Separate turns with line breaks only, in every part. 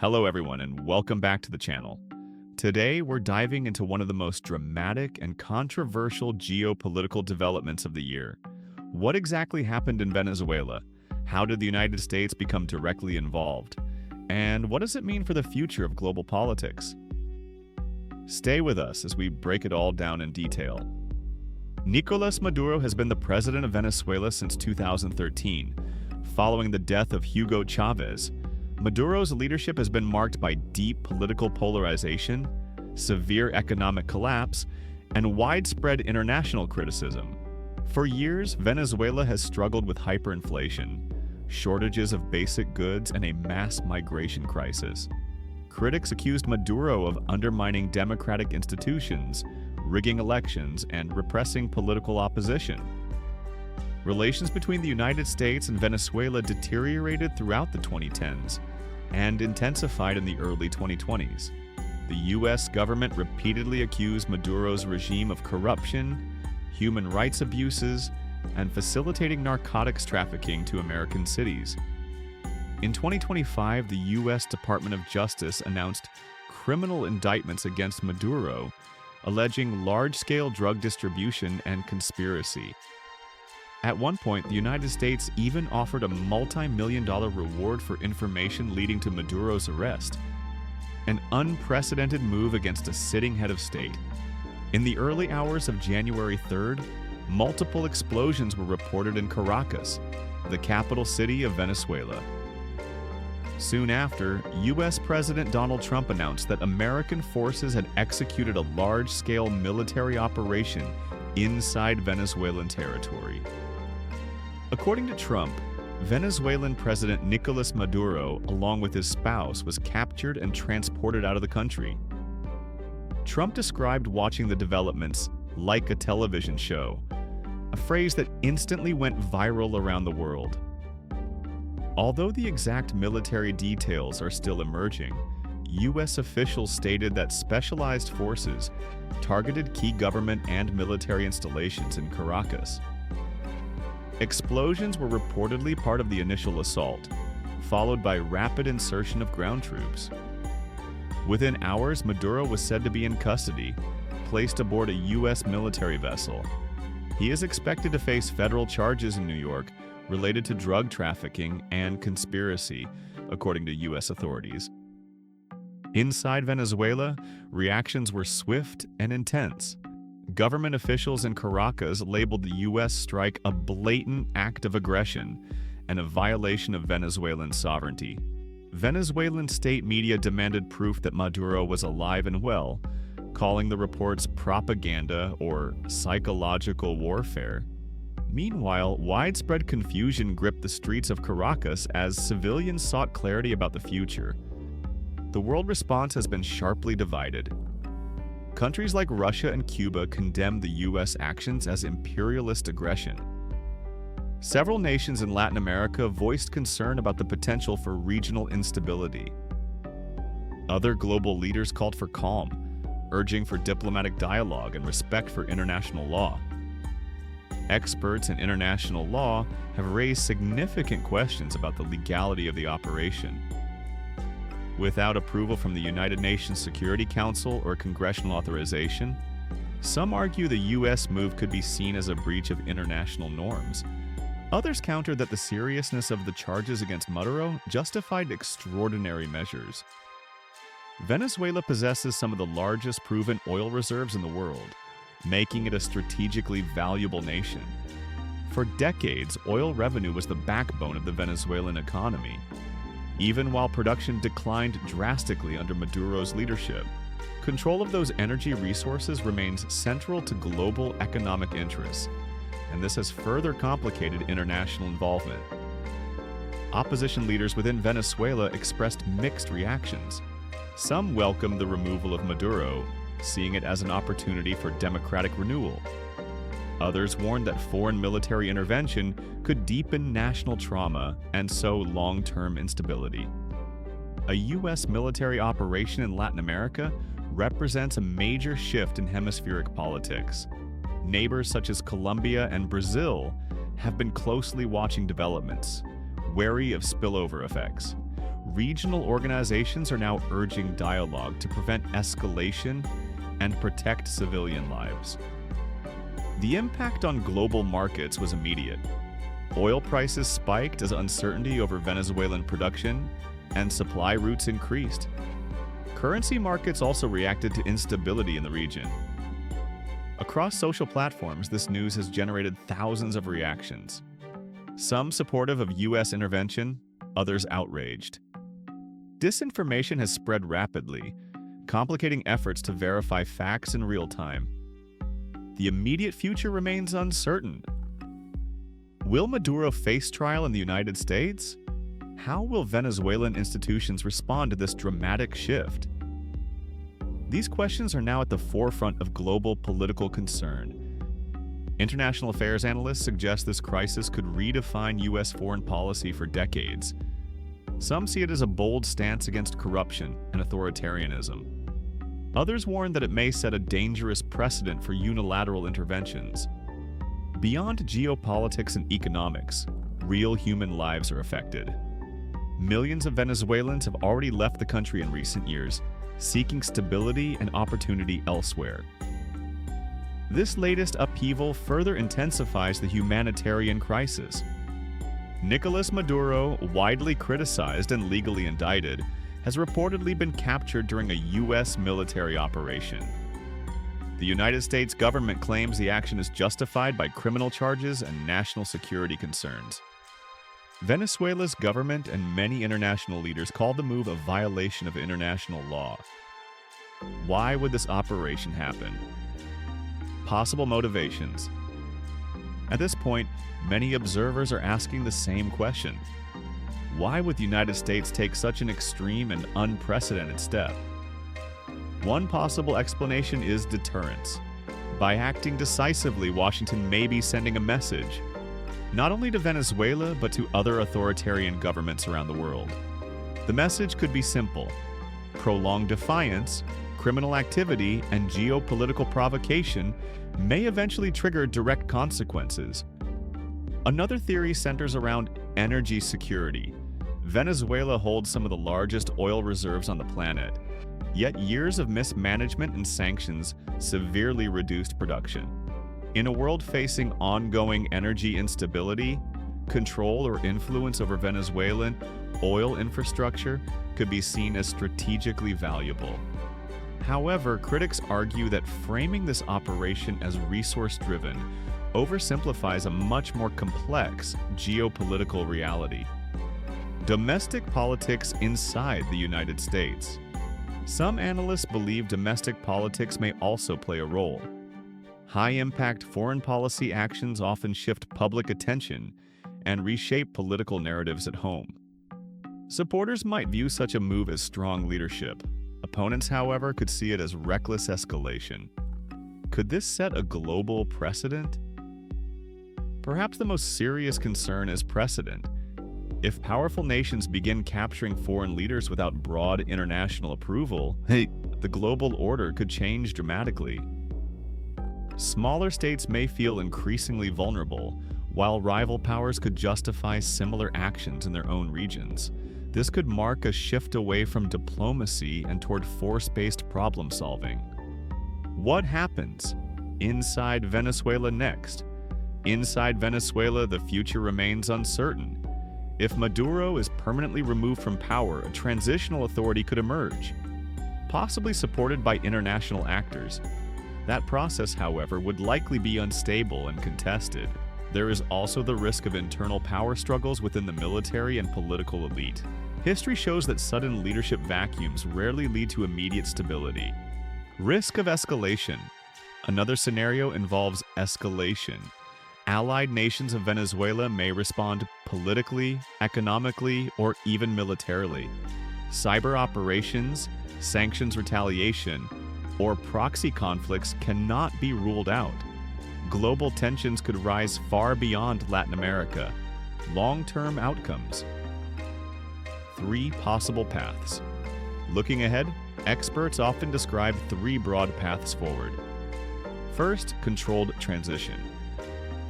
Hello everyone and welcome back to the channel. Today we're diving into one of the most dramatic and controversial geopolitical developments of the year. What exactly happened in Venezuela? How did the United States become directly involved? And what does it mean for the future of global politics? Stay with us as we break it all down in detail. Nicolas Maduro has been the president of Venezuela since 2013. Following the death of Hugo Chavez, Maduro's leadership has been marked by deep political polarization, severe economic collapse, and widespread international criticism. For years, Venezuela has struggled with hyperinflation, shortages of basic goods, and a mass migration crisis. Critics accused Maduro of undermining democratic institutions, rigging elections, and repressing political opposition. Relations between the United States and Venezuela deteriorated throughout the 2010s and intensified in the early 2020s. The U.S. government repeatedly accused Maduro's regime of corruption, human rights abuses, and facilitating narcotics trafficking to American cities. In 2025, the U.S. Department of Justice announced criminal indictments against Maduro, alleging large-scale drug distribution and conspiracy. At one point, the United States even offered a multi-million-dollar reward for information leading to Maduro's arrest, an unprecedented move against a sitting head of state. In the early hours of January 3rd, multiple explosions were reported in Caracas, the capital city of Venezuela. Soon after, U.S. President Donald Trump announced that American forces had executed a large-scale military operation inside Venezuelan territory. According to Trump, Venezuelan President Nicolas Maduro, along with his spouse, was captured and transported out of the country. Trump described watching the developments like a television show, a phrase that instantly went viral around the world. Although the exact military details are still emerging, U.S. officials stated that specialized forces targeted key government and military installations in Caracas. Explosions were reportedly part of the initial assault, followed by rapid insertion of ground troops. Within hours, Maduro was said to be in custody, placed aboard a U.S. military vessel. He is expected to face federal charges in New York related to drug trafficking and conspiracy, according to U.S. authorities. Inside Venezuela, reactions were swift and intense. Government officials in Caracas labeled the U.S. strike a blatant act of aggression and a violation of Venezuelan sovereignty. Venezuelan state media demanded proof that Maduro was alive and well, calling the reports propaganda or psychological warfare. Meanwhile, widespread confusion gripped the streets of Caracas as civilians sought clarity about the future. The world response has been sharply divided. Countries like Russia and Cuba condemned the U.S. actions as imperialist aggression. Several nations in Latin America voiced concern about the potential for regional instability. Other global leaders called for calm, urging for diplomatic dialogue and respect for international law. Experts in international law have raised significant questions about the legality of the operation. Without approval from the United Nations Security Council or congressional authorization, some argue the U.S. move could be seen as a breach of international norms. Others counter that the seriousness of the charges against Maduro justified extraordinary measures. Venezuela possesses some of the largest proven oil reserves in the world, making it a strategically valuable nation. For decades, oil revenue was the backbone of the Venezuelan economy. Even while production declined drastically under Maduro's leadership, control of those energy resources remains central to global economic interests, and this has further complicated international involvement. Opposition leaders within Venezuela expressed mixed reactions. Some welcomed the removal of Maduro, seeing it as an opportunity for democratic renewal. Others warned that foreign military intervention could deepen national trauma and sow long-term instability. A U.S. military operation in Latin America represents a major shift in hemispheric politics. Neighbors such as Colombia and Brazil have been closely watching developments, wary of spillover effects. regional organizations are now urging dialogue to prevent escalation and protect civilian lives. The impact on global markets was immediate. Oil prices spiked as uncertainty over Venezuelan production and supply routes increased. Currency markets also reacted to instability in the region. Across social platforms, this news has generated thousands of reactions. Some supportive of U.S. intervention, others outraged. Disinformation has spread rapidly, complicating efforts to verify facts in real time. The immediate future remains uncertain. Will Maduro face trial in the United States? How will Venezuelan institutions respond to this dramatic shift? These questions are now at the forefront of global political concern. International affairs analysts suggest this crisis could redefine U.S. foreign policy for decades. Some see it as a bold stance against corruption and authoritarianism. Others warn that it may set a dangerous precedent for unilateral interventions. Beyond geopolitics and economics, real human lives are affected. Millions of Venezuelans have already left the country in recent years, seeking stability and opportunity elsewhere. This latest upheaval further intensifies the humanitarian crisis. Nicolas Maduro, widely criticized and legally indicted, has reportedly been captured during a U.S. military operation. The United States government claims the action is justified by criminal charges and national security concerns. Venezuela's government and many international leaders call the move a violation of international law. Why would this operation happen? Possible motivations. At this point, many observers are asking the same question. Why would the United States take such an extreme and unprecedented step? One possible explanation is deterrence. By acting decisively, Washington may be sending a message, not only to Venezuela, but to other authoritarian governments around the world. The message could be simple: prolonged defiance, criminal activity, and geopolitical provocation may eventually trigger direct consequences. Another theory centers around energy security. Venezuela holds some of the largest oil reserves on the planet, yet years of mismanagement and sanctions severely reduced production. In a world facing ongoing energy instability, control or influence over Venezuelan oil infrastructure could be seen as strategically valuable. However, critics argue that framing this operation as resource-driven oversimplifies a much more complex geopolitical reality. Domestic politics inside the United States. Some analysts believe domestic politics may also play a role. High-impact foreign policy actions often shift public attention and reshape political narratives at home. Supporters might view such a move as strong leadership. Opponents, however, could see it as reckless escalation. Could this set a global precedent? Perhaps the most serious concern is precedent. If powerful nations begin capturing foreign leaders without broad international approval, the global order could change dramatically. Smaller states may feel increasingly vulnerable, while rival powers could justify similar actions in their own regions. This could mark a shift away from diplomacy and toward force-based problem-solving. What happens inside Venezuela next? Inside Venezuela, the future remains uncertain. If Maduro is permanently removed from power, a transitional authority could emerge, possibly supported by international actors. That process, however, would likely be unstable and contested. There is also the risk of internal power struggles within the military and political elite. History shows that sudden leadership vacuums rarely lead to immediate stability. Risk of escalation. Another scenario involves escalation. Allied nations of Venezuela may respond politically, economically, or even militarily. Cyber operations, sanctions retaliation, or proxy conflicts cannot be ruled out. Global tensions could rise far beyond Latin America. Long-term outcomes. 3 possible paths. Looking ahead, experts often describe 3 broad paths forward. First, controlled transition.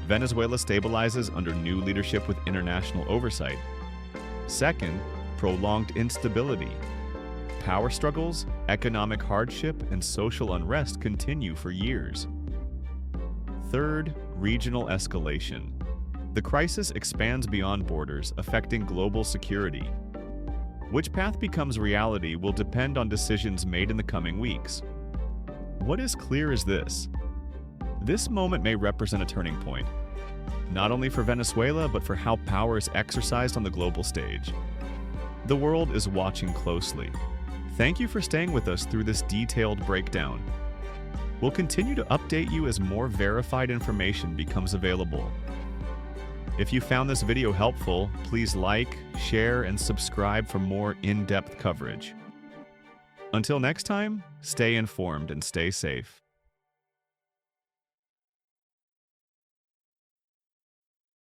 Venezuela stabilizes under new leadership with international oversight. Second, prolonged instability. Power struggles, economic hardship, and social unrest continue for years. Third, regional escalation. The crisis expands beyond borders, affecting global security. Which path becomes reality will depend on decisions made in the coming weeks. What is clear is this: this moment may represent a turning point, not only for Venezuela, but for how power is exercised on the global stage. The world is watching closely. Thank you for staying with us through this detailed breakdown. We'll continue to update you as more verified information becomes available. If you found this video helpful, please like, share, and subscribe for more in-depth coverage. Until next time, stay informed and stay safe.